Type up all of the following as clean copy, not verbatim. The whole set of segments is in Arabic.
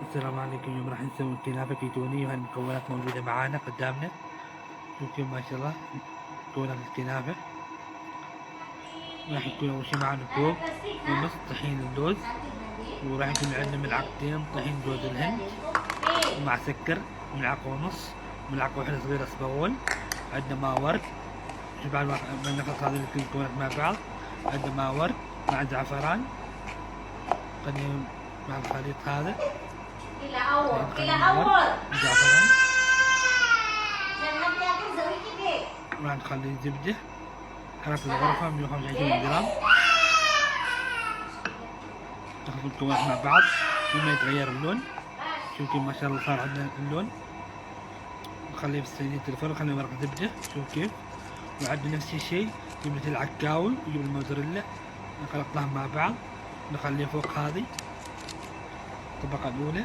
السلام عليكم. اليوم راح نسوي كنافة كيتونية، وهالمكونات موجودة معانا قدامنا. شوفوا ما شاء الله مكونات الكنافة. راح يكون أول شي معانا كوب ونص طحين اللوز، وراح يكون عندنا ملعقتين طحين جوز الهند، ومع سكر ملعقة ونص، ملعقة واحدة صغيرة اسبغول. عندنا ماء ورد. شوف بعد ما نخلط هذه المكونات مع بعض، عندنا ماء ورد مع زعفران. خلينا مع الخليط هذا زعفران. راح نخلي زبدة حرارة الغرفة 125 جرام. نخلط المكونات مع بعض لما يتغير اللون. شوف كيف ما شاء الله صار عندنا اللون. نخليه في صينية الفرن، نخلي ورق زبدة. شوف كيف. وعندنا نفس الشيء جبنة العكاوي وجبنة الموزاريلا، خلطناهم مع بعض. نخليه فوق هذه الطبقة الأولى.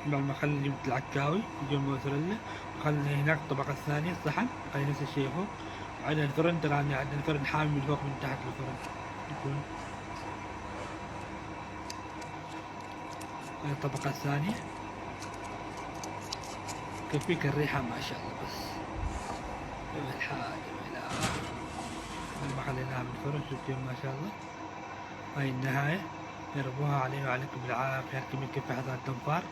بعد ما نخلي جبنة العكاوي وجبنة الموزاريلا، نخلي هناك الطبقة الثانية الصحن، نخلي نفس الشيء فوق. وعندنا الفرن، ترى عندنا الفرن حامي من فوق من تحت الفرن يكون. هذه الطبقة الثانية. كيفيك الريحة ما شاء الله، بس جميل حاجة جميلة. ما خليناها بالفرن. شوف كيف ما شاء الله. هاي النهاية. جربوها علي وعليكم بالعافية. كيف حضرت التنفار.